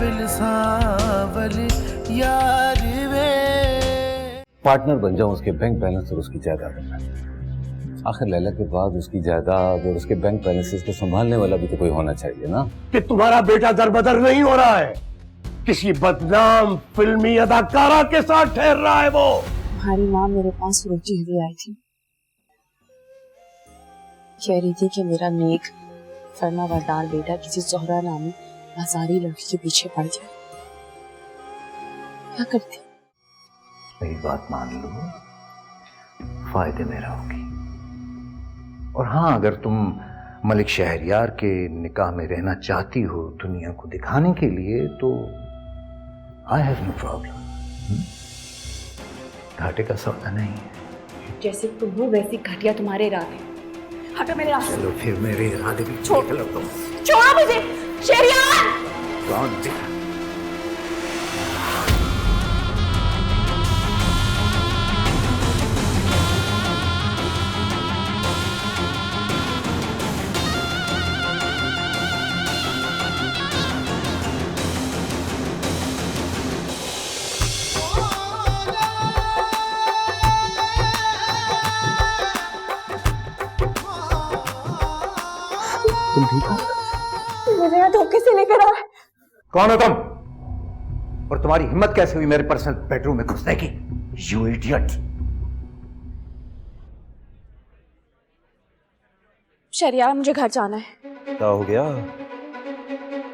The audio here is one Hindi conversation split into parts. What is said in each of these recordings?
काबिल सांवली यार वे। पार्टनर बन जाऊं उसके बैंक बैलेंस और उसकी जायदाद में। आखिर लैला के बाद उसकी जायदाद और उसके बैंक बैलेंसेस को संभालने वाला भी तो कोई होना चाहिए ना। कि तुम्हारा बेटा दरबदर नहीं हो रहा है, किसी बदनाम फिल्मी अदाकारा के साथ ठहर रहा है वो। तुम्हारी माँ मेरे पास रोती हुई आई थी, कह रही थी कि मेरा नेक फर्माबरदार बेटा किसी जोहरा नामी बाजारी लड़की के पीछे पड़ गया। क्या करती? मेरी बात मान लो, फायदे में रहोगी। और हाँ, अगर तुम मलिक शहरयार के निकाह में रहना चाहती हो दुनिया को दिखाने के लिए, तो आई हैव नो प्रॉब्लम। घाटे का सौदा नहीं है। जैसे तुम हो वैसी घटिया तुम्हारे इरादे। हटो मेरे रास्ते। चलो फिर मेरे इरादे भी छोड़ लो तुम। छोड़ो मुझे शहरयार। कौन दिखा? तुम ठीक हो? मुझे यहाँ धोखे से लेकर आए। कौन हो तुम? और तुम्हारी हिम्मत कैसे हुई मेरे पर्सनल बेडरूम में घुसने की? You idiot! शहरयार, मुझे घर जाना है। क्या हो गया?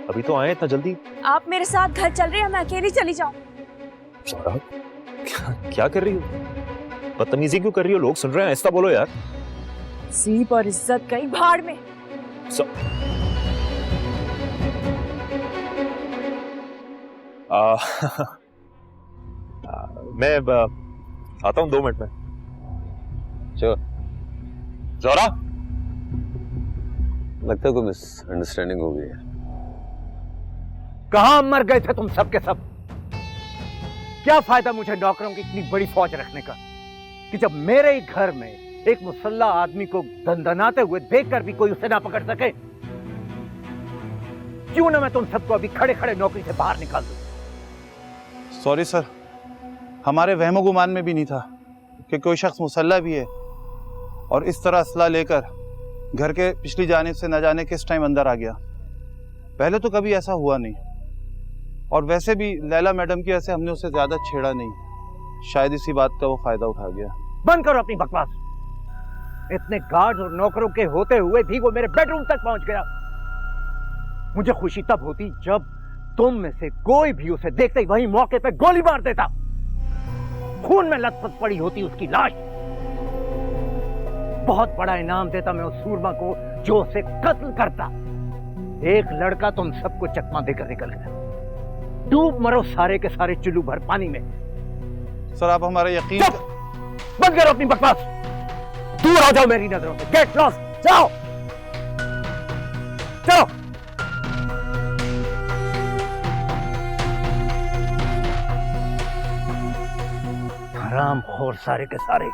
अभी तो आए इतना जल्दी? आप मेरे साथ घर चल रहे हैं, मैं अकेली चली जाऊं? सौरभ, क्या कर रही हो? बदतमीजी क्यों कर रही हो? लोग सुन रहे हैं, ऐसा बोलो यार। सीप और इज्जत गई भाड़ में। मैं आता हूँ 2 मिनट में। चलो। जोरा, लगता है कोई मिसअंडरस्टैंडिंग हो गई है। कहां मर गए थे तुम सब के सब? क्या फायदा मुझे नौकरों की इतनी बड़ी फौज रखने का, कि जब मेरे ही घर में एक मुसल्ला आदमी को दंदनाते हुए देखकर भी कोई उसे ना पकड़ सके। क्यों ना मैं तुम सबको अभी खड़े खड़े नौकरी से बाहर निकाल दूं। सॉरी सर, हमारे वहमो गुमान में भी नहीं था कि कोई शख्स मुसल्ला भी है और इस तरह असला लेकर घर के पिछली जानिब से न जाने किस टाइम अंदर आ गया। पहले तो कभी ऐसा हुआ नहीं, और वैसे भी लैला मैडम की वजह से हमने उसे ज्यादा छेड़ा नहीं। शायद इसी बात का वो फायदा उठा गया। बंद करो अपनी बकवास। इतने गार्ड और नौकरों के होते हुए भी वो मेरे बेडरूम तक पहुंच गया। मुझे खुशी तब होती जब तुम में से कोई भी उसे देखते ही वहीं मौके पे गोली मार देता। खून में लथपथ पड़ी होती उसकी लाश। बहुत बड़ा इनाम देता मैं उस सूरमा को जो उसे कत्ल करता। एक लड़का तुम सबको चकमा देकर निकल गया। डूब मरो सारे के सारे चुल्लू भर पानी में। सर, आप हमारा यकीन बंद करो अपनी बकवास। दूर हो जाओ मेरी नजरों से। Get lost. जाओ चलो। हराम खोर सारे के सारे।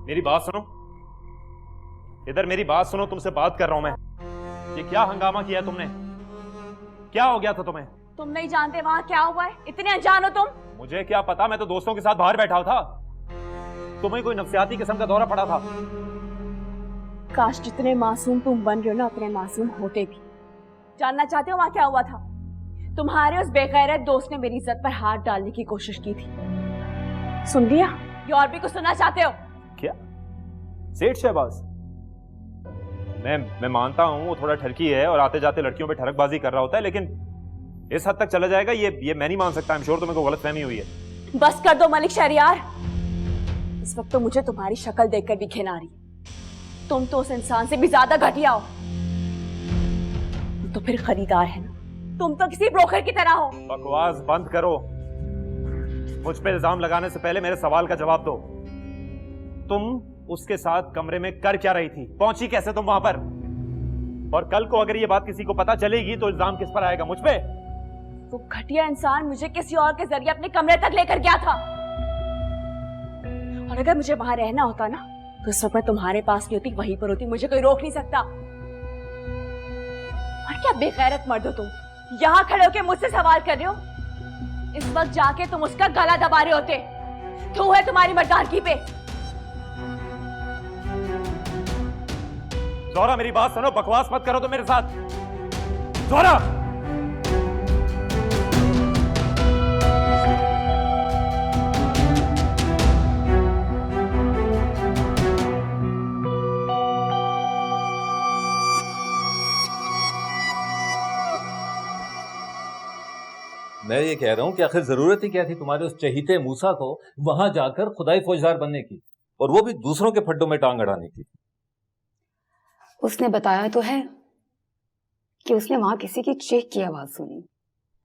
मेरी बात सुनो, इधर मेरी बात सुनो, तुमसे बात कर रहा हूं मैं। ये क्या हंगामा किया तुमने? क्या हो गया था तुम्हें? तुम नहीं जानते वहां क्या हुआ है? इतने अनजान हो तुम? मुझे क्या पता, मैं तो दोस्तों के साथ बाहर बैठा था। तुम्हें कोई नफ्सियाती किस्म का दौरा पड़ा था। काश जितने मासूम तुम बन रहे हो ना, उतने मासूम होते भी। जानना चाहते हो वहां क्या हुआ था? तुम्हारे उस बेगैरत दोस्त ने मेरी इज्जत पर हाथ डालने की कोशिश की थी। सुन लिया? या और भी कुछ सुनना चाहते हो? क्या? सेठ शहबाज? मैं मानता हूं वो थोड़ा ठरकी है और आते जाते लड़कियों पे ठरकबाजी कर रहा होता है, लेकिन इस हद तक चला जाएगा ये मैं नहीं मान सकता। आई एम श्योर तुम्हें कोई गलतफहमी हुई है। बस कर दो मलिक शहरयार। इस वक्त तो मुझे तुम्हारी शक्ल देखकर भी घिन आ रही। तुम तो उस इंसान से भी ज्यादा घटिया हो। तो फिर खरीदार है ना, तुम तो किसी ब्रोकर की तरह हो। बकवास बंद करो। मुझ पे इल्जाम लगाने से पहले मेरे सवाल का जवाब दो। तुम उसके साथ कमरे में कर क्या रही थी? पहुंची कैसे तुम वहां पर? और कल को अगर ये बात किसी को पता चलेगी तो इल्जाम किस पर आएगा? मुझ पे? वो घटिया इंसान मुझे किसी और के जरिए अपने कमरे तक लेकर गया था। और अगर मुझे वहां रहना होता ना तो इस वक्त मैं तुम्हारे पास नहीं होती, वहीं पर होती, मुझे कोई रोक नहीं सकता। और क्या बेगैरत मर्द हो तुम, यहाँ खड़े होके मुझसे सवाल कर रहे हो। इस वक्त जाके तुम उसका गला दबा रहे होते, क्यों है तुम्हारी मर्दानगी पे। ज़ोहरा मेरी बात सुनो, बकवास मत करो तो मेरे साथ। ज़ोहरा मैं ये कह रहा हूँ कि आखिर जरूरत ही क्या थी तुम्हारे उस चहीते मूसा को वहां जाकर खुदाई फौजदार बनने की, और वो भी दूसरों के फड्डों में टांग अड़ाने की। उसने बताया तो है कि उसने वहां किसी की चीख की आवाज सुनी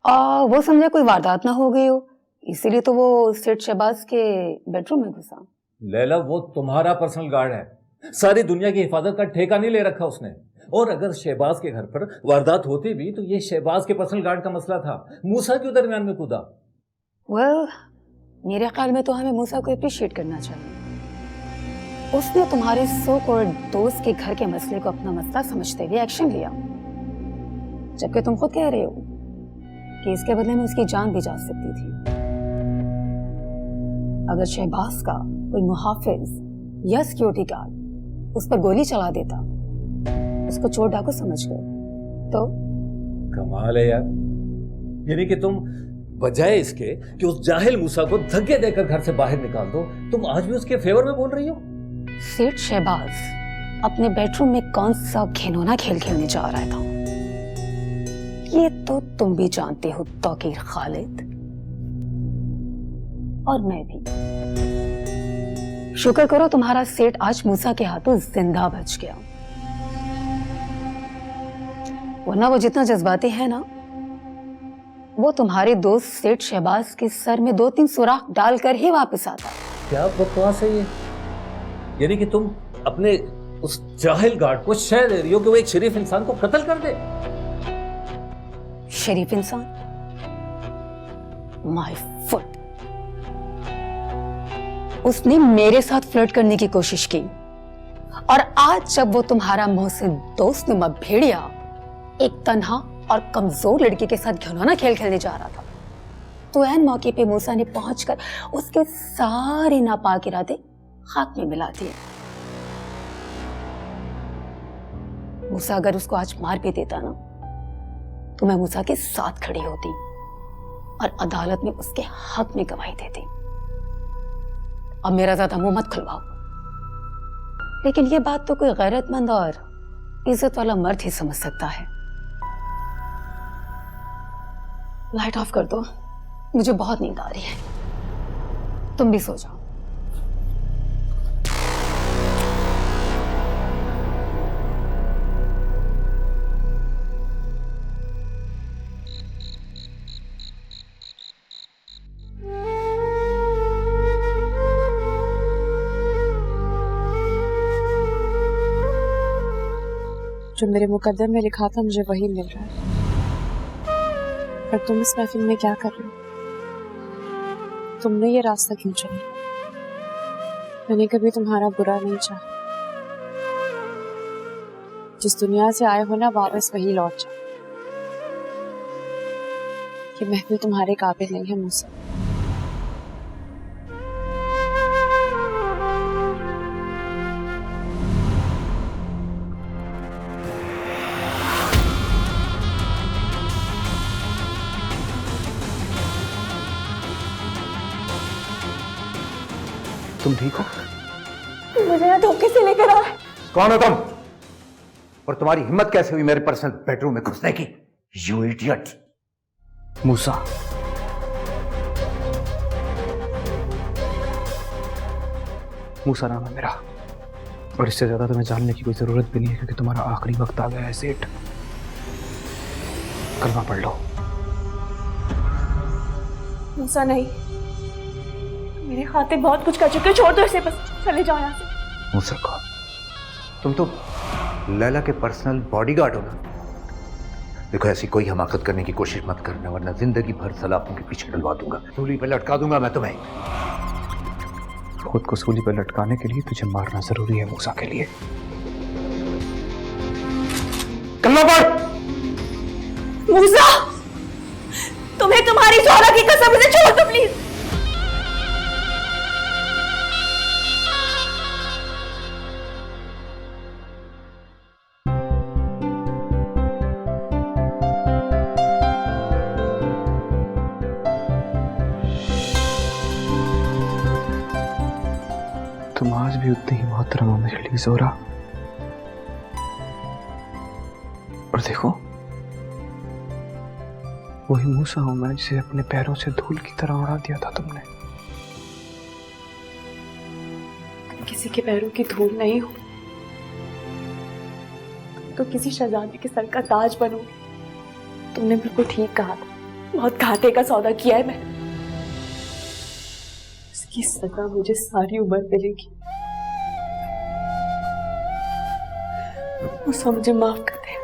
और वो समझा कोई वारदात ना हो गई हो, इसीलिए तो वो सेठ शहबाज के बेडरूम में घुसा। लैला, वो तुम्हारा पर्सनल गार्ड है, सारी दुनिया की हिफाजत का ठेका नहीं ले रखा उसने। और अगर शहबाज के घर पर वारदात होती भी तो ये शहबाज के पर्सनल गार्ड का मसला था, मूसा क्यों दरमियान में कूदा? मेरे ख्याल में तो हमें मूसा को अप्रिशिएट करना चाहिए। उसने तुम्हारे सो कॉल्ड दोस्त के घर के मसले को अपना मसला समझते हुए एक्शन लिया, जबकि तुम खुद कह रहे हो कि इसके बदले में उसकी जान भी जा सकती थी। अगर शहबाज का कोई मुहाफिज या सिक्योरिटी गार्ड उस पर गोली चला देता, उसको चोर डाकू समझ गए तो? कमाल है यार, यानी कि तुम बजाय इसके कि उस जाहिल मूसा को धक्के देकर घर से बाहर निकाल दो, तुम आज भी उसके फेवर में बोल रही हो। सेठ शहबाज अपने बेडरूम में कौन सा घिनौना खेल खेलने जा रहा था, ये तो तुम भी जानते हो तौकीर खालिद, और मैं भी। शुक्र करो तुम्हारा सेठ आज मूसा के हाथों जिंदा बच गया, वरना वो जितना जज्बाती है ना, वो तुम्हारे दोस्त सेठ शहबाज के सर में 2-3 सुराख डालकर ही वापस आता। क्या बकवास है ये? यानी कि तुम अपने उस जाहिल गार्ड को शह दे रही हो कि वो एक शरीफ इंसान को कत्ल कर दे। शरीफ इंसान? My foot. उसने मेरे साथ फ्लर्ट करने की कोशिश की, और आज जब वो तुम्हारा मोहसिन दोस्त नुमा भेड़िया एक तन्हा और कमजोर लड़की के साथ घिनौना खेल खेलने जा रहा था, तो ऐन मौके पे मूसा ने पहुंचकर उसके सारे नापाक इरादे खाक में मिला दिए। मूसा अगर उसको आज मार भी देता ना, तो मैं मूसा के साथ खड़ी होती और अदालत में उसके हक में गवाही देती। अब मेरा ज्यादा मुंह मत खुलवाओ, लेकिन ये बात तो कोई गैरतमंद और इज्जत वाला मर्द ही समझ सकता है। लाइट ऑफ कर दो, मुझे बहुत नींद आ रही है, तुम भी सो जाओ। जो मेरे मुकद्दर में लिखा था मुझे वही मिल रहा है, पर तुम इस महफिल में क्या कर रहे हो? तुमने ये रास्ता क्यों चुना? मैंने कभी तुम्हारा बुरा नहीं चाहा। जिस दुनिया से आए हो ना, वापस वही लौट जाओ। ये महफिल तुम्हारे काबिल नहीं है मूसा। तुम ठीक हो? मुझे ना धोखे से लेकर आ। कौन हो तुम? और तुम्हारी हिम्मत कैसे हुई मेरे पर्सनल बेडरूम में घुसने की? You idiot! मूसा, मूसा नाम है मेरा, और इससे ज्यादा तुम्हें जानने की कोई जरूरत भी नहीं है, क्योंकि तुम्हारा आखिरी वक्त आ गया है सेठ। कलमा पढ़ लो। मूसा नहीं, मेरे खाते बहुत कुछ कर चुके, छोड़ दो इसे, बस चले जाओ यहाँ से। मूसा कौन? तुम तो लैला के पर्सनल बॉडीगार्ड हो ना? देखो, ऐसी कोई हमाकत करने की कोशिश मत करना, वरना जिंदगी भर सलाखों के पीछे डलवा दूंगा, सूली पे लटका दूंगा मैं तुम्हें। खुद को सूली पर लटकाने के लिए तुझे मारना जरूरी है मूसा के लिए। कल्ला पढ़। मूसा, तुम्हें तुम्हारी ज़ोहरा की कसम, मुझे छोड़ दो प्लीज। तुम आज भी उतनी ही मोहतरम हो मेरे लिए ज़ोहरा। और देखो, वही मूसा हूं मैं जिसे अपने पैरों से धूल की तरह उड़ा दिया था तुमने। तुम किसी के पैरों की धूल नहीं हो, तो किसी शहजादी के सर का ताज बनोगे। तुमने बिल्कुल ठीक कहा था, बहुत घाटे का सौदा किया है मैंने। इसकी सजा मुझे सारी उम्र मिलेगी। मूसा, मुझे माफ कर दे।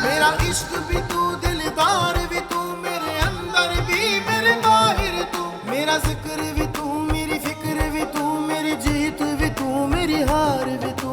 मेरा इश्क भी तू, दिलदार भी तू, मेरे अंदर भी मेरे बाहर तू, मेरा जिक्र भी तू, मेरी फिक्र भी तू, मेरी जीत भी तू, मेरी हार भी तू।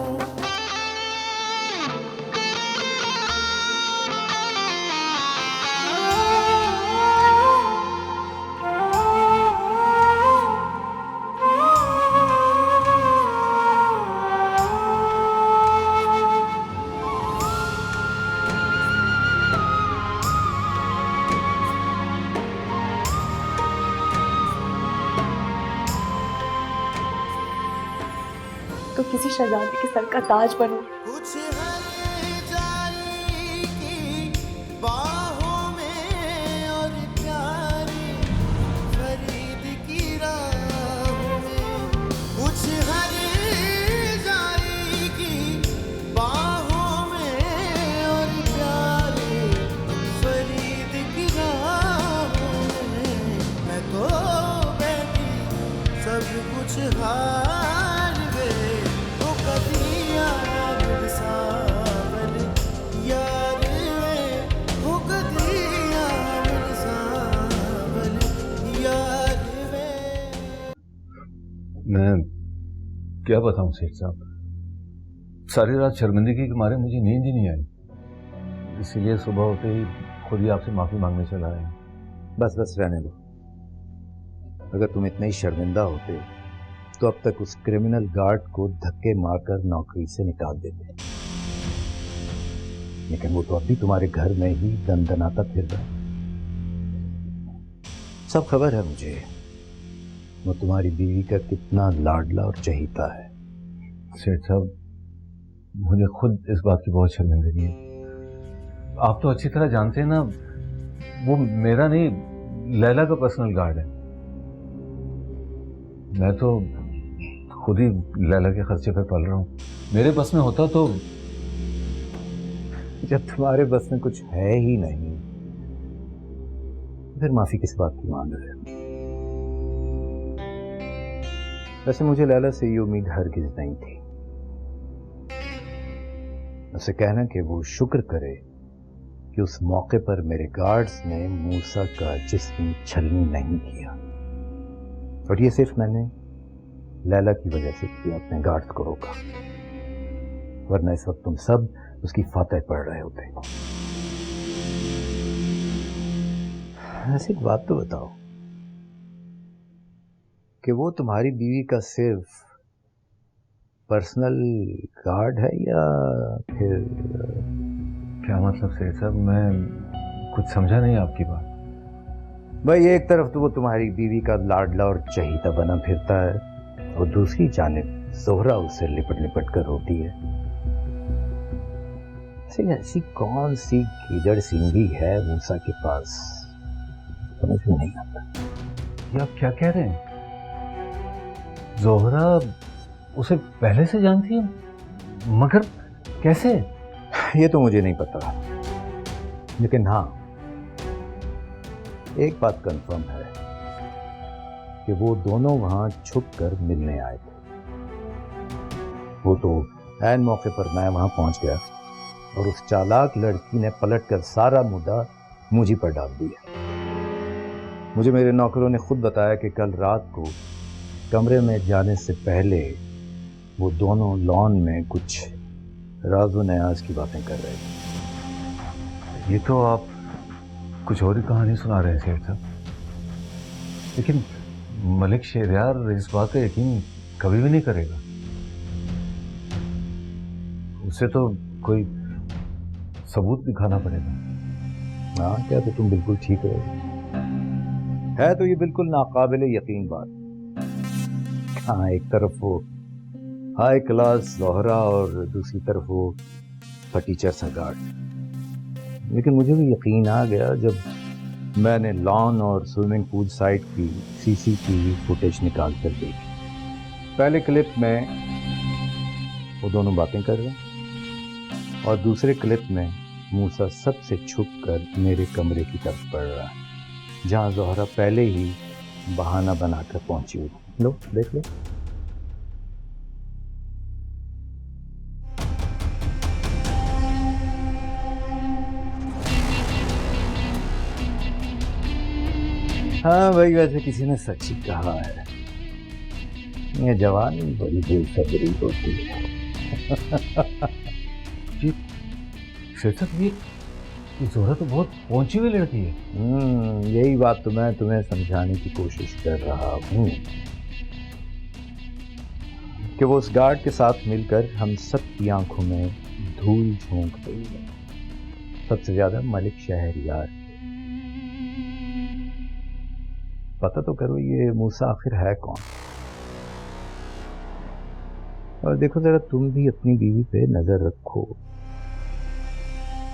तो किसी शहजादी के सर का ताज बनो। कुछ है जारी की बाहों में और प्यारी फरीद की राहों में, कुछ है जारी की बाहों में और प्यारी फरीद की राहों में। मैं तो बैठी सब कुछ हार गए, वो कभी यार सावन यार में, वो कभी यार सावन यार में। मैं क्या बताऊं सेठ साहब, सारी रात शर्मिंदगी के मारे मुझे नींद ही नहीं आई, इसीलिए सुबह होते ही खुद ही आपसे माफी मांगने चला आया। बस बस रहने दो। अगर तुम इतने ही शर्मिंदा होते तो अब तक उस क्रिमिनल गार्ड को धक्के मारकर नौकरी से निकाल देते, लेकिन वो तो अब भी तुम्हारे घर में ही दनदनाता फिर रहा है। सब खबर है मुझे, वो तुम्हारी बीवी का कितना लाडला और चहीता है। सेठ साहब, मुझे खुद इस बात की बहुत शर्मिंदगी है। आप तो अच्छी तरह जानते हैं ना, वो मेरा नहीं, लैला का पर्सनल गार्ड है। मैं तो खुद ही लैला के खर्चे पर पल रहा हूँ। मेरे बस में होता तो। जब तुम्हारे बस में कुछ है ही नहीं, फिर माफी किस बात की मांग रहे हो? वैसे मुझे लैला से ये उम्मीद हरगिज नहीं थी। उसे कहना कि वो शुक्र करे कि उस मौके पर मेरे गार्ड्स ने मूसा का जिस्म छलनी नहीं किया, और ये सिर्फ मैंने लैला की वजह से किया, अपने गार्ड्स को रोका, वरना इस वक्त तुम सब उसकी फातह पढ़ रहे होते। ऐसी एक बात तो बताओ कि वो तुम्हारी बीवी का सिर्फ पर्सनल गार्ड है या फिर? क्या मतलब सेठ साहब, मैं कुछ समझा नहीं आपकी बात। भाई, एक तरफ तो वो तुम्हारी बीवी का लाडला और चहीता बना फिरता है, और दूसरी जानिब ज़ोहरा उसे लिपट लिपट कर रोती है। ऐसी कौन सी गीदड़ सिंगी है मूसा के पास, समझ में नहीं आता। ये आप क्या कह रहे हैं? ज़ोहरा उसे पहले से जानती है, मगर कैसे? ये तो मुझे नहीं पता, लेकिन हाँ, एक बात कंफर्म है कि वो दोनों वहां छुप कर मिलने आए थे। वो तो ऐन मौके पर मैं वहां पहुंच गया और उस चालाक लड़की ने पलटकर सारा मुद्दा मुझी पर डाल दिया। मुझे मेरे नौकरों ने खुद बताया कि कल रात को कमरे में जाने से पहले वो दोनों लॉन में कुछ राज़ो नयाज की बातें कर रहे थे। ये तो आप कुछ और ही कहानी सुना रहे हैं सेठ साहब, लेकिन मलिक शहरयार इस बात का यकीन कभी भी नहीं करेगा। उसे तो कोई सबूत दिखाना पड़ेगा। हाँ, क्या तो तुम बिल्कुल ठीक रहे। है तो ये बिल्कुल नाकाबिल यकीन बात। हाँ, एक तरफ वो हाई क्लास जोहरा और दूसरी तरफ वो फटीचर सा गार्ड। लेकिन मुझे भी यकीन आ गया जब मैंने लॉन और स्विमिंग पूल साइड की सीसीटीवी फुटेज निकाल कर देखी। पहले क्लिप में वो दोनों बातें कर रहे हैं और दूसरे क्लिप में मूसा सबसे छुपकर मेरे कमरे की तरफ बढ़ रहा है, जहां जोहरा पहले ही बहाना बनाकर पहुंची हुई। लो देख लो। हाँ भाई, वैसे किसी ने सच ही कहा है, ये जवानी बड़ी बेसब्री होती है। सेठ साहब, ये जोहरा तो बहुत पहुंची हुई लड़की है। यही बात तो मैं तुम्हें समझाने की कोशिश कर रहा हूँ कि वो उस गार्ड के साथ मिलकर हम सबकी आंखों में धूल झोंक रही है, सबसे ज्यादा मलिक शहरयार। पता तो करो ये मूसा आखिर है कौन। और देखो जरा तुम भी अपनी बीवी पे नजर रखो।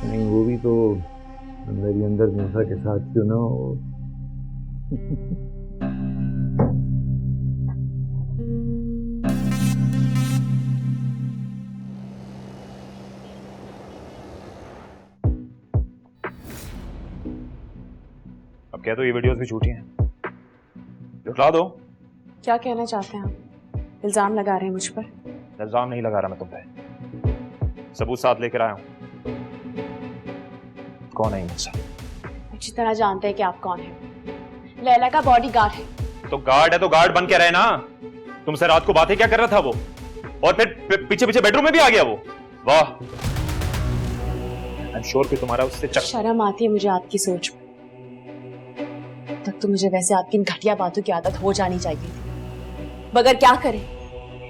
नहीं, वो भी तो अंदर ही अंदर मूसा के साथ क्यों ना हो। अब कह दो ये वीडियोस भी झूठी हैं, जुटला दो। क्या कहना चाहते हैं आप? इल्जाम लगा रहे हैं मुझ पर? इल्जाम नहीं लगा रहा मैं तुम पे, सबूत साथ लेकर आया हूं। कौन है ये मूसा? अच्छी तरह जानते हैं कि आप कौन हैं। लैला का बॉडीगार्ड है। तो गार्ड है तो गार्ड बन के रहे ना। तुमसे रात को बातें क्या कर रहा था वो, और फिर पीछे पीछे बेडरूम में भी आ गया वो। वाह, आई एम श्योर कि तुम्हारा उससे शर्म आती है मुझे आपकी सोच में। तब तो मुझे वैसे आपकी इन घटिया बातों की आदत हो जानी चाहिए थी, मगर क्या करें,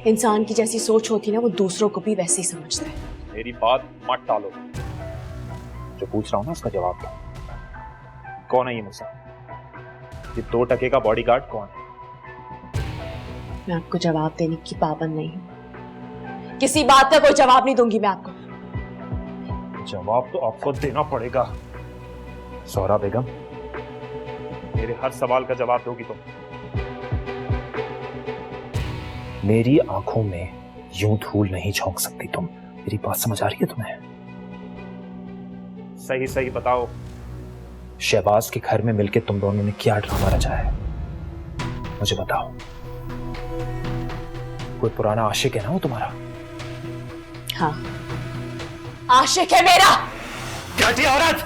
इंसान की जैसी सोच होती ना वो दूसरों को भी वैसे ही समझता है। मेरी बात मत टालो, जो पूछ रहा हूं ना उसका जवाब दो। कौन है ये मूसा? ये 2 टके का बॉडीगार्ड कौन है? मैं आपको जवाब देने की पाबंद नहीं हूं, किसी बात का कोई जवाब नहीं दूंगी मैं आपको। जवाब तो आपको देना पड़ेगा ज़ोहरा बेगम। मेरे हर सवाल का जवाब दोगी तुम। मेरी आंखों में यूं धूल नहीं झोंक सकती तुम। मेरी बात समझ आ रही है तुम्हें? सही सही बताओ, शहबाज के घर में मिलके तुम दोनों ने क्या ड्रामा रचा है? मुझे बताओ। कोई पुराना आशिक है ना वो तुम्हारा? हाँ, आशिक है मेरा। घटिया औरत,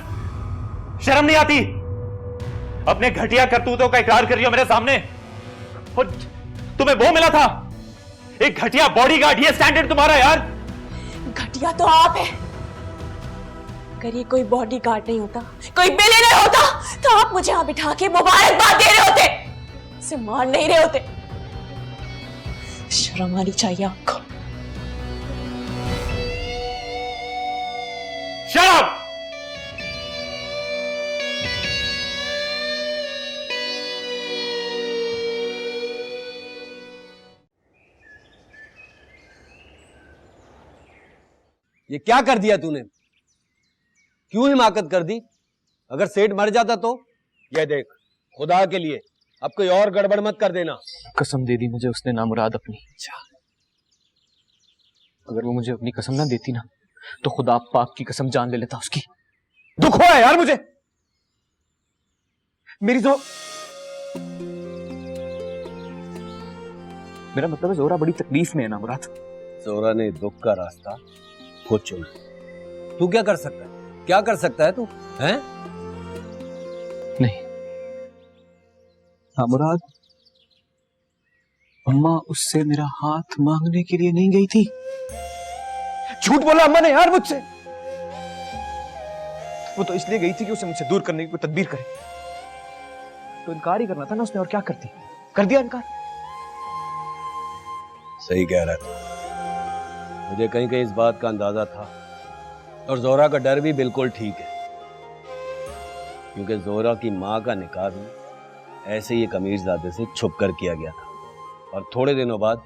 शर्म नहीं आती? अपने घटिया करतूतों का इकरार कर रही हो मेरे सामने। और तुम्हें वो मिला था, एक घटिया बॉडीगार्ड। ये स्टैंडर्ड तुम्हारा यार? घटिया तो आप है। अगर ये कोई बॉडीगार्ड नहीं होता, कोई बिलियनर होता, तो आप मुझे यहां बिठा के मुबारकबाद दे रहे होते, इसे मार नहीं रहे होते। शर्म आनी चाहिए आपको। शर्म! ये क्या कर दिया तूने? क्यों हिमाकत कर दी? अगर सेठ मर जाता तो? ये देख, खुदा के लिए अब कोई और गड़बड़ मत कर देना। कसम दे दी मुझे उसने नामुराद अपनी। अगर वो मुझे अपनी कसम ना देती ना, तो खुदा पाक की कसम जान ले लेता उसकी। दुख हुआ है यार मुझे। मेरी तो मेरा मतलब है जोरा बड़ी तकलीफ में है ना मुराद। जोरा ने दुख का रास्ता खुद चुना। तू क्या कर सकता है? क्या कर सकता है तू? हैं? नहीं हाँ मुराद, अम्मा उससे मेरा हाथ मांगने के लिए नहीं गई थी। झूठ बोला अम्मा ने यार मुझसे। वो तो इसलिए गई थी कि उसे मुझसे दूर करने की कोई तदबीर करे। तो इनकार ही करना था ना उसने, और क्या करती? कर दिया इनकार। सही कह रहा था। मुझे कहीं कहीं इस बात का अंदाजा था, और जोरा का डर भी बिल्कुल ठीक है, क्योंकि जोरा की माँ का निकाह भी ऐसे ही एक अमीरजादे से छुप कर किया गया था, और थोड़े दिनों बाद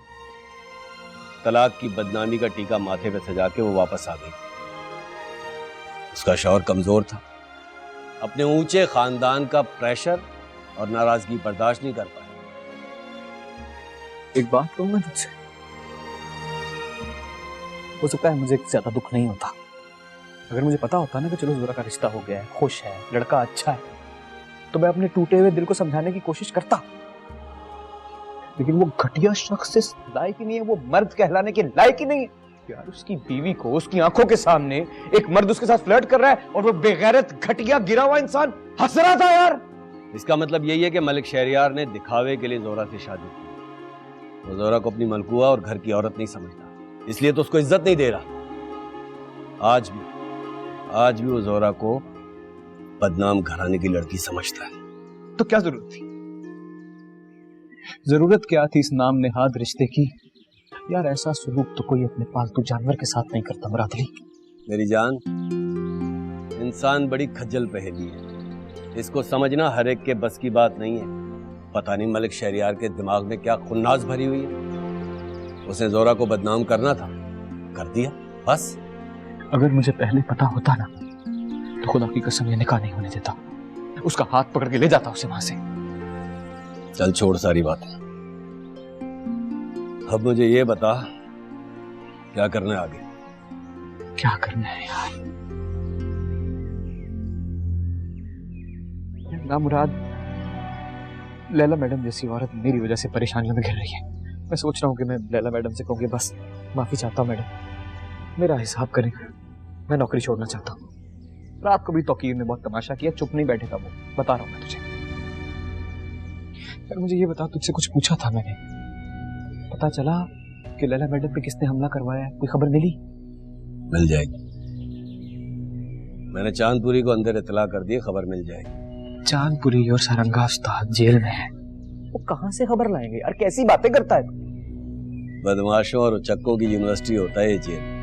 तलाक की बदनामी का टीका माथे पे सजा के वो वापस आ गई। उसका शौहर कमजोर था, अपने ऊंचे खानदान का प्रेशर और नाराजगी बर्दाश्त नहीं कर पाया। एक बात कहूं मैं तुझसे, हो सकता है मुझे ज्यादा दुख नहीं होता। अगर मुझे पता होता ना कि चलो जोरा का रिश्ता हो गया है, खुश है, लड़का अच्छा है, तो मैं अपने टूटे हुए दिल को समझाने की कोशिश करता। लेकिन वो घटिया शख्स से लायक ही नहीं है, वो मर्द कहलाने के लायक ही नहीं है। यार उसकी बीवी को उसकी आंखों के सामने एक मर्द उसके साथ फ्लर्ट कर रहा है, और वो बेगैरत घटिया गिरा हुआ इंसान हंस रहा था यार। इसका मतलब यही है कि मलिक शहरयार ने दिखावे के लिए जोरा से शादी की। वो जोरा को अपनी मलकुआ और घर की औरत नहीं समझता, इसलिए तो उसको इज्जत नहीं दे रहा। आज भी वो जोरा को बदनाम घराने की लड़की समझता है। तो क्या जरूरत थी? जरूरत क्या थी इस नाम नेहाद रिश्ते की? यार ऐसा सलूक तो कोई अपने पालतू जानवर के साथ नहीं करता मुरादली। मेरी जान, इंसान बड़ी खज्जल पहेली है, इसको समझना हर एक के बस की बात नहीं है। पता नहीं मलिक शहरयार के दिमाग में क्या खुन्नास भरी हुई है। उसे जोरा को बदनाम करना था, कर दिया बस। अगर मुझे पहले पता होता ना, तो खुदा की कसम ये निकाह नहीं होने देता। उसका हाथ पकड़ के ले जाता उसे वहां से। चल छोड़ सारी बातें, अब मुझे ये बता क्या करना है आगे? क्या करना है यार? ना मुराद, लैला मैडम जैसी औरत मेरी वजह से परेशानियों में घिर रही है। मैं सोच रहा हूँ कि मैं लैला मैडम से कहूँ कि बस माफी चाहता हूँ मैडम, मेरा हिसाब करें, मैं नौकरी छोड़ना चाहता हूँ। रात को भी तौकीर ने बहुत तमाशा किया, चुप नहीं बैठे था वो, बता रहा हूँ मैं तुझे। यार मुझे ये बता, तुझसे कुछ पूछा था मैंने, पता चला कि लैला मैडम पे किसने हमला करवाया है? कोई खबर मिली? मिल जाएगी, मैंने चांदपुरी को अंदर इतला कर दी, खबर मिल जाएगी। चांदपुरी और सारंगा उस्ताद जेल में है, वो कहां से खबर लाएंगे यार? कैसी बातें करता है? बदमाशों और उचक्कों की यूनिवर्सिटी होता है ये जेल।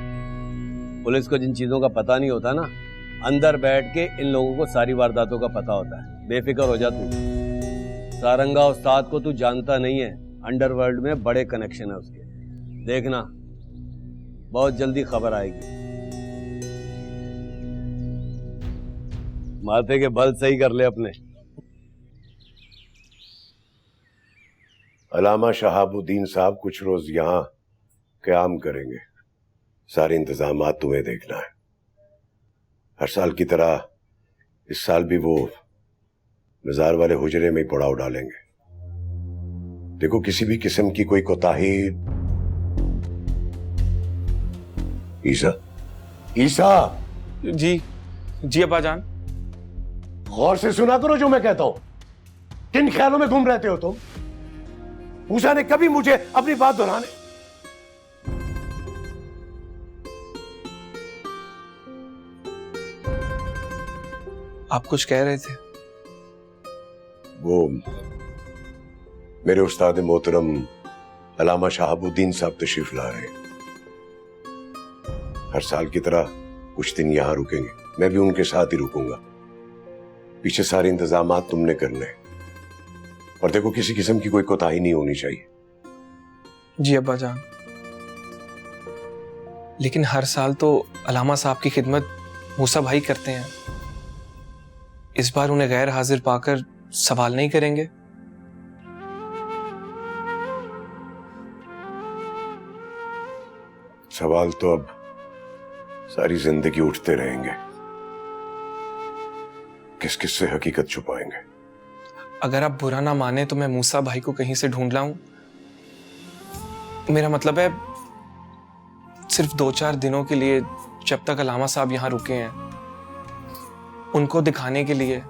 पुलिस को जिन चीजों का पता नहीं होता ना, अंदर बैठ के इन लोगों को सारी वारदातों का पता होता है। बेफिक्र हो जा तू। सारंगा उस्ताद को तू जानता नहीं है, अंडरवर्ल्ड में बड़े कनेक्शन है उसके। देखना बहुत जल्दी खबर आएगी। माथे के बल सही कर ले अपने। अलामा शहाबुद्दीन साहब कुछ रोज यहाँ क़याम करेंगे, सारे इंतजामात तुम्हें देखना है। हर साल की तरह इस साल भी वो मजार वाले हुजरे में ही पड़ाव डालेंगे। देखो किसी भी किस्म की कोई कोताही। ईसा जी अब्बाजान। गौर से सुना करो जो मैं कहता हूं। किन ख्यालों में घूम रहते हो तुम? मूसा ने कभी मुझे अपनी बात दोहराने। आप कुछ कह रहे थे? वो मेरे उस्ताद मोहतरम अलामा शहाबुद्दीन साहब तशरीफ ला रहे हैं। हर साल की तरह कुछ दिन यहां रुकेंगे, मैं भी उनके साथ ही रुकूंगा। पीछे सारे इंतजामात तुमने करने, और देखो किसी किस्म की कोई कोताही नहीं होनी चाहिए। जी अब्बाजान, लेकिन हर साल तो अलामा साहब की खिदमत मूसा भाई करते हैं, इस बार उन्हें गैर हाजिर पाकर सवाल नहीं करेंगे? सवाल तो अब सारी जिंदगी उठते रहेंगे। किस किस से हकीकत छुपाएंगे? अगर आप बुरा ना माने तो मैं मूसा भाई को कहीं से ढूंढ लाऊं? मेरा मतलब है सिर्फ 2-4 दिनों के लिए, जब तक अलामा साहब यहाँ रुके हैं, उनको दिखाने के लिए,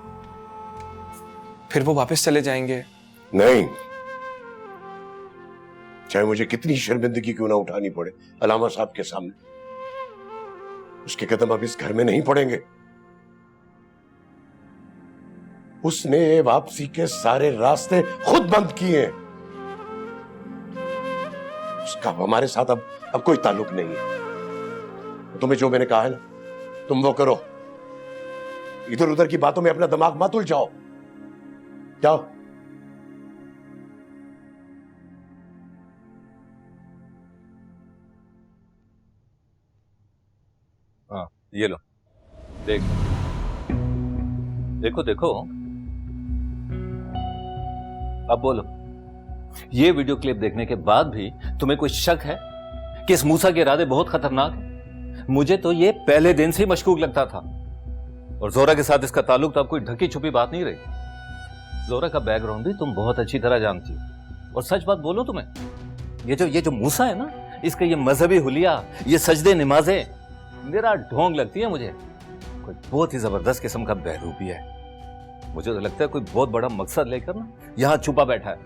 फिर वो वापस चले जाएंगे। नहीं, चाहे मुझे कितनी शर्मिंदगी क्यों ना उठानी पड़े अलामा साहब के सामने, उसके कदम अब इस घर में नहीं पड़ेंगे। उसने वापसी के सारे रास्ते खुद बंद किए हैं। उसका हमारे साथ अब कोई ताल्लुक नहीं है। तुम्हें जो मैंने कहा है ना, तुम वो करो। इधर उधर की बातों में अपना दिमाग मत उलझाओ। जाओ। हाँ, ये लो, देखो देखो। अब बोलो, ये वीडियो क्लिप देखने के बाद भी तुम्हें कोई शक है कि इस मूसा के इरादे बहुत खतरनाक हैं? मुझे तो ये पहले दिन से ही मशकूक लगता था। और जोरा के साथ इसका ताल्लुक तो अब कोई ढकी छुपी बात नहीं रही। जोरा का बैकग्राउंड भी तुम बहुत अच्छी तरह जानती हो। और सच बात बोलो तुम्हें, ये जो मूसा है ना, इसका ये मजहबी हुलिया, ये सजदे नमाजें मेरा ढोंग लगती है मुझे। कोई बहुत ही जबरदस्त किस्म का बहरूपी है। मुझे तो लगता है कोई बहुत बड़ा मकसद लेकर ना यहां छुपा बैठा है।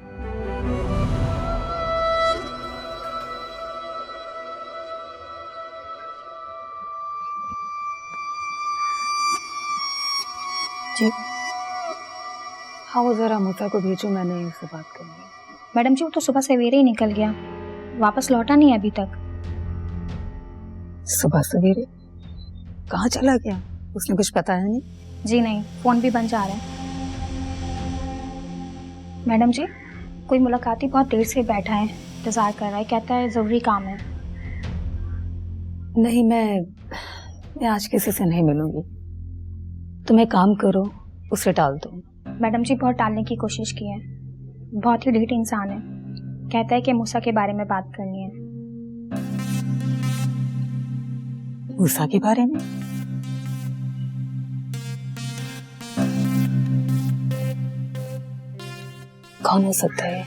जी हाँ, वो जरा मूसा को भेजो, मैंने उससे बात करनी है। मैडम जी, वो तो सुबह सवेरे ही निकल गया, वापस लौटा नहीं अभी तक। सुबह सवेरे कहाँ चला गया? उसने कुछ बताया नहीं? जी नहीं, फोन भी बंद जा रहा है। मैडम जी, कोई मुलाकाती बहुत देर से बैठा है, इंतजार कर रहा है, कहता है जरूरी काम है। नहीं, मैं आज किसी से नहीं मिलूंगी। तुम एक काम करो, उसे टाल दो। मैडम जी, बहुत टालने की कोशिश की है, बहुत ही ढीठ इंसान है। कहता है कि मूसा के बारे में बात करनी है। मूसा के बारे में? कौन हो सकता है?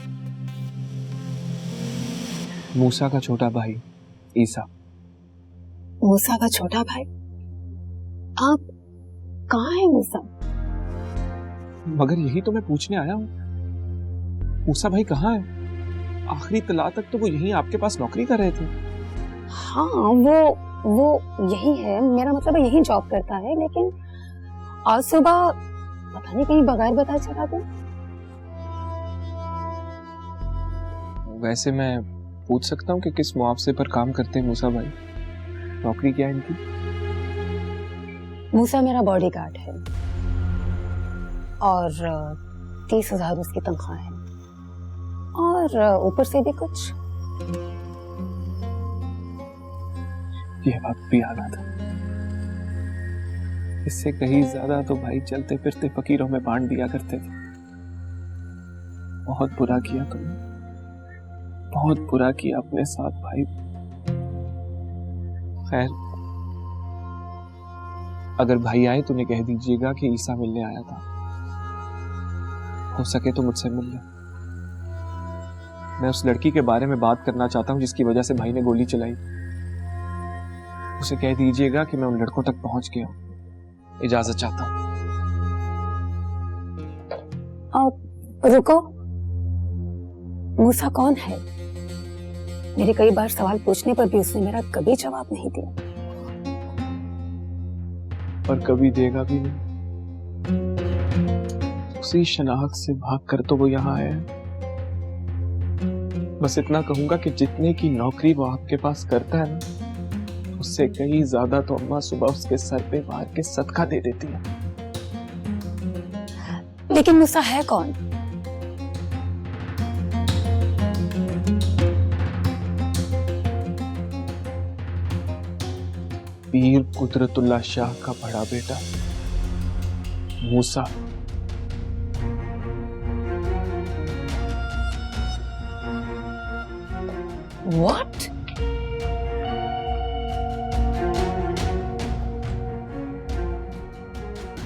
मूसा का छोटा भाई ईसा। मूसा का छोटा भाई? आप कहाँ है मूसा? मगर यही तो मैं पूछने आया हूँ, मूसा भाई कहाँ है? आखिरी तला तक तो वो यहीं आपके पास नौकरी कर रहे थे। हाँ, वो यही है, मेरा मतलब यही जॉब करता है, लेकिन आज सुबह पता नहीं कहीं बगैर बताए चला गया। वैसे मैं पूछ सकता हूँ कि किस मुआवजे पर काम करते हैं मूसा भाई? नौकरी क्या है इनकी? मूसा मेरा बॉडीगार्ड है और 30,000 उसकी तनख्वाह है, और ऊपर से भी कुछ। यह बात भी आना था। इससे कहीं ज्यादा तो भाई चलते फिरते फकीरों में बांट दिया करते थे। बहुत बुरा किया तुमने, बहुत बुरा किया अपने साथ भाई। खैर, अगर भाई आए तो उन्हें कह दीजिएगा कि ईसा मिलने आया था, हो सके तो मुझसे मिल ले। मैं उस लड़की के बारे में बात करना चाहता हूं जिसकी वजह से भाई ने गोली चलाई। उसे कह दीजिएगा कि मैं उन लड़कों तक पहुंच गया हूं। इजाजत चाहता हूं। रुको, मूसा कौन है? मेरे कई बार सवाल पूछने पर भी उसने मेरा कभी जवाब नहीं दिया, और कभी देगा भी नहीं। उसी शनाख्त से भागकर तो वो यहाँ आया है। बस इतना कहूंगा कि जितने की नौकरी वो आपके पास करता है ना, उससे कहीं ज्यादा तो अम्मा सुबह उसके सर पे मार के सदका दे देती है। लेकिन मूसा है कौन? पीर कुदरतुल्लाह शाह का बड़ा बेटा मूसा। What?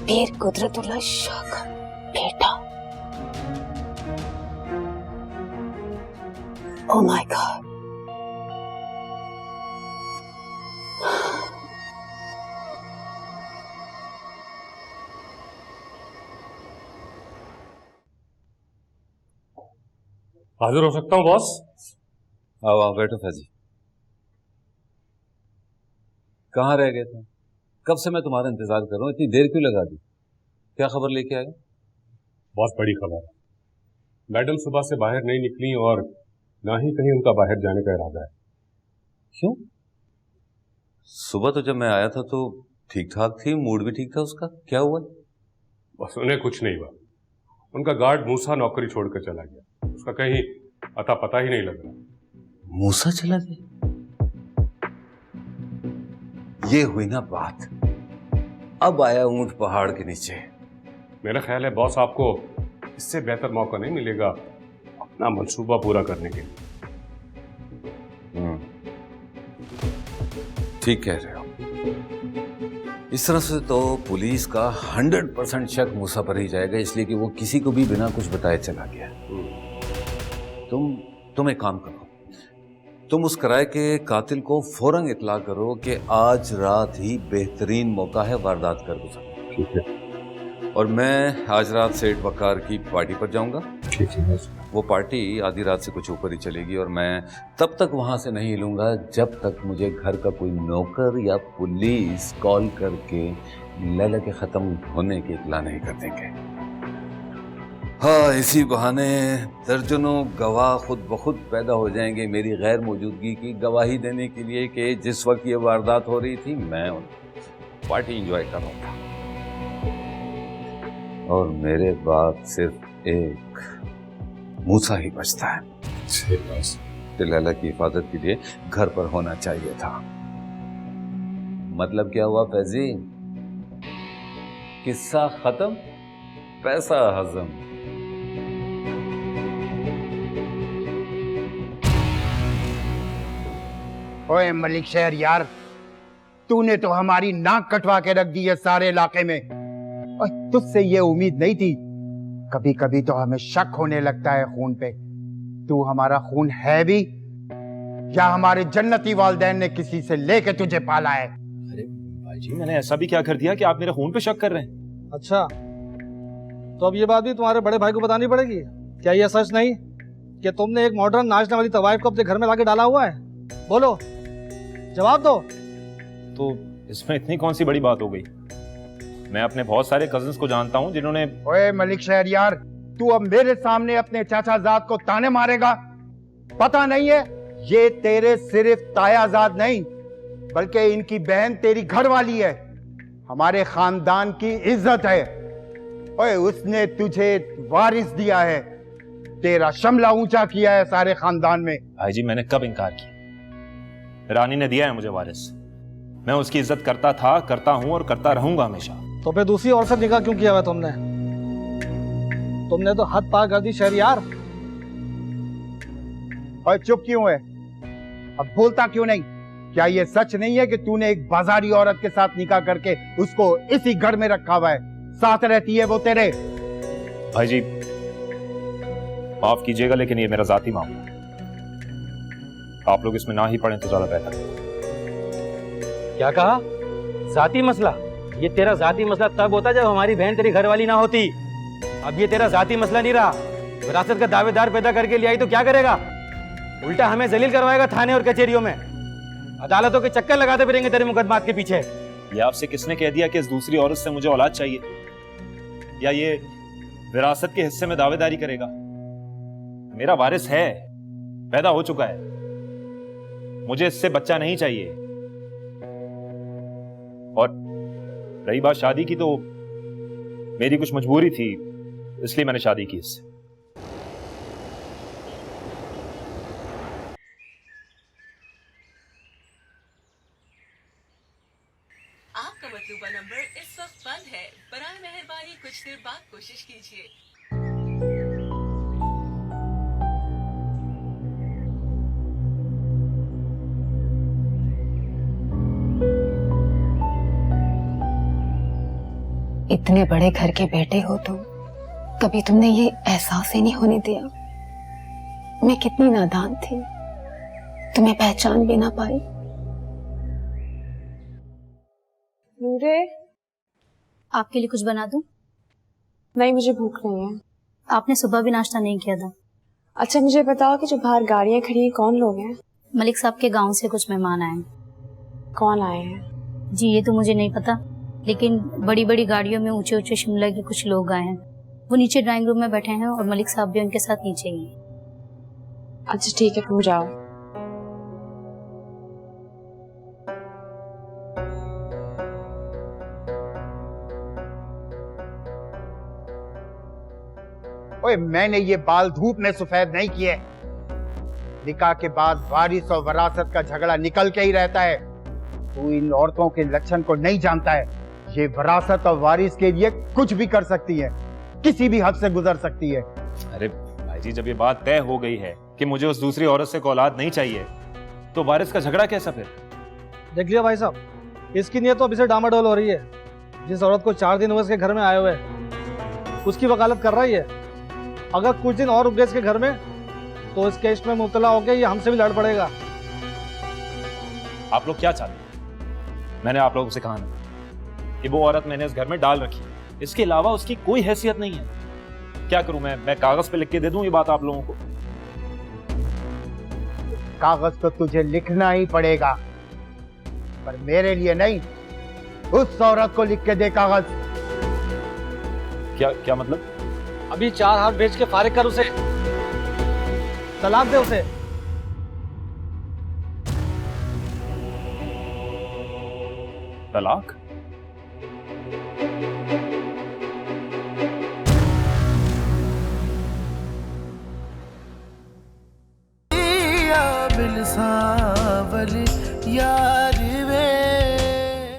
पीर कुदरतुल्लाह शाह का बेटा? Oh my God! हाजिर हो सकता हूँ बॉस? आओ आओ बैठो फैजी। कहाँ रह गए थे? कब से मैं तुम्हारा इंतजार कर रहा हूँ, इतनी देर क्यों लगा दी? क्या खबर लेके आए? बहुत बड़ी खबर है। मैडम सुबह से बाहर नहीं निकली और ना ही कहीं उनका बाहर जाने का इरादा है। क्यों? सुबह तो जब मैं आया था तो ठीक ठाक थी, मूड भी ठीक था उसका। क्या हुआ? बस उन्हें कुछ नहीं हुआ। उनका गार्ड मूसा नौकरी छोड़कर चला गया। उसका कहीं अता पता ही नहीं लग रहा। मूसा चला गया? ये हुई ना बात। अब आया ऊंट पहाड़ के नीचे। मेरा ख्याल है बॉस, आपको इससे बेहतर मौका नहीं मिलेगा अपना मंसूबा पूरा करने के लिए। ठीक कह रहे हो। इस तरह से तो पुलिस का 100% शक मूसा पर ही जाएगा, इसलिए कि वो किसी को भी बिना कुछ बताए चला गया। तुम एक काम करो, तुम उस किराए के कातिल को फौरन इत्ला करो कि आज रात ही बेहतरीन मौका है वारदात कर गुजरने। ठीक है। और मैं आज रात सेठ वकार की पार्टी पर जाऊंगा। ठीक है। वो पार्टी आधी रात से कुछ ऊपर ही चलेगी और मैं तब तक वहां से नहीं हिलूंगा जब तक मुझे घर का कोई नौकर या पुलिस कॉल करके लैला के खत्म होने की इत्ला नहीं कर देंगे। हाँ, इसी बहाने दर्जनों गवाह खुद ब खुद पैदा हो जाएंगे मेरी गैर मौजूदगी की गवाही देने के लिए कि जिस वक्त ये वारदात हो रही थी मैं पार्टी एंजॉय कर रहा था। और मेरे बाद सिर्फ एक मूसा ही बचता है। लैला की हिफाजत के लिए घर पर होना चाहिए था। मतलब क्या हुआ फैजी? किस्सा खत्म, पैसा हजम। ओए मलिक शहर यार, तूने तो हमारी नाक कटवा के रख दी है सारे इलाके में। और तुझसे ये उम्मीद नहीं थी। कभी कभी तो हमें शक होने लगता है खून पे। तू हमारा खून है भी या हमारे जन्नती वालिदैन ने किसी से लेके तुझे पाला है? अरे भाई जी, मैंने ऐसा भी क्या कर दिया कि आप मेरे खून पे शक कर रहे हैं? अच्छा, तो अब ये बात भी तुम्हारे बड़े भाई को बतानी पड़ेगी। क्या ये सच नहीं कि तुमने एक मॉडर्न नाचने वाली तवाइफ को अपने घर में लाके डाला हुआ है? बोलो, जवाब दो। तो इसमें इतनी कौन सी बड़ी बात हो गई? मैं अपने बहुत सारे कजिन्स को जानता हूं जिन्होंने। ओए मलिक शहर यार, तू अब मेरे सामने अपने चाचाजाद को ताने मारेगा? पता नहीं है, ये तेरे सिर्फ तायाजाद नहीं बल्कि इनकी बहन तेरी घरवाली है, हमारे खानदान की इज्जत है। ओए, उसने तुझे वारिस दिया है, तेरा शमला ऊंचा किया है सारे खानदान में। भाई जी, मैंने कब इनकार किया? रानी ने दिया है मुझे वारिस। मैं उसकी इज्जत करता था, करता हूं और करता रहूंगा हमेशा। तो फिर दूसरी औरत से निकाह क्यों किया हुआ तुमने? तुमने तो हद पार कर दी शहरियार। और चुप क्यों है? अब बोलता क्यों नहीं? क्या ये सच नहीं है कि तूने एक बाजारी औरत के साथ निकाह करके उसको इसी घर में रखा हुआ है? साथ रहती है वो तेरे? भाई जी माफ कीजिएगा, लेकिन ये मेरा जाती मामला। आप लोग इसमें ना ही पड़े तो ज्यादा बेहतर है। क्या कहा? जाती मसला? ये तेरा जाती मसला तब होता जब हमारी बहन तेरी घरवाली ना होती। अब ये तेरा जाती मसला नहीं रहा। विरासत का दावेदार पैदा करके ले आई तो क्या करेगा? उल्टा हमें जलील करवाएगा थाने और कचहरियों में। अदालतों के चक्कर लगाते फिरेंगे तेरे मुकदमात के पीछे। ये आपसे किसने कह दिया कि इस दूसरी औरत से मुझे औलाद चाहिए? या ये विरासत के हिस्से में दावेदारी करेगा? मेरा वारिस है, पैदा हो चुका है, मुझे इससे बच्चा नहीं चाहिए। और रही बात शादी की, तो मेरी कुछ मजबूरी थी, इसलिए मैंने शादी की इससे। आपका मतलूबा नंबर इस वक्त बंद है। बराए मेहरबानी कुछ देर बाद कोशिश कीजिए। इतने बड़े घर के बेटे हो तुम, कभी तुमने ये एहसास ही नहीं होने दिया मैं कितनी नादान थी, तुम्हें पहचान भी ना पाई। नूरे, आपके लिए कुछ बना दूं? नहीं, मुझे भूख नहीं है। आपने सुबह भी नाश्ता नहीं किया था। अच्छा मुझे बताओ कि जो बाहर गाड़ियां खड़ी हैं कौन लोग हैं? मलिक साहब के गांव से कुछ मेहमान आए। कौन आए हैं? जी ये तो मुझे नहीं पता, लेकिन बड़ी बड़ी गाड़ियों में ऊंचे ऊंचे शिमला के कुछ लोग आए हैं। वो नीचे ड्राइंग रूम में बैठे हैं और मलिक साहब भी उनके साथ नीचे ही हैं। अच्छा ठीक है, तुम जाओ। ओए मैंने ये बाल धूप में सफेद नहीं किए। निकाह के बाद वारिस और वरासत का झगड़ा निकल के ही रहता है। तू इन औरतों के लक्षण को नहीं जानता है। ये वरासत और वारिस के लिए कुछ भी कर सकती है, किसी भी हद से गुजर सकती है। अरे भाई जी, जब ये बात तय हो गई है कि मुझे उस दूसरी औरत से औलाद नहीं चाहिए, तो वारिस का झगड़ा कैसा फिर? देख लिया भाई साहब, इसकी नीयत तो अभी से डामाडोल हो रही है। जिस औरत को 4 दिन हुए उसके घर में आए हुए, उसकी वकालत कर रही है। अगर कुछ दिन और रुक गए इसके घर में तो इस केस में मुब्तला होकर ये हमसे भी लड़ पड़ेगा। आप लोग क्या चाहते हैं? मैंने आप लोगों से कहा ना कि वो औरत मैंने इस घर में डाल रखी है, इसके अलावा उसकी कोई हैसियत नहीं है। क्या करूं मैं कागज पे लिख के दे दूं ये बात आप लोगों को? कागज तो तुझे लिखना ही पड़ेगा, पर मेरे लिए नहीं, उस औरत को लिख के दे कागज। क्या मतलब? अभी 4 हाथ बेच के फारिग कर उसे, तलाक दे उसे। तलाक? या बिल सावल या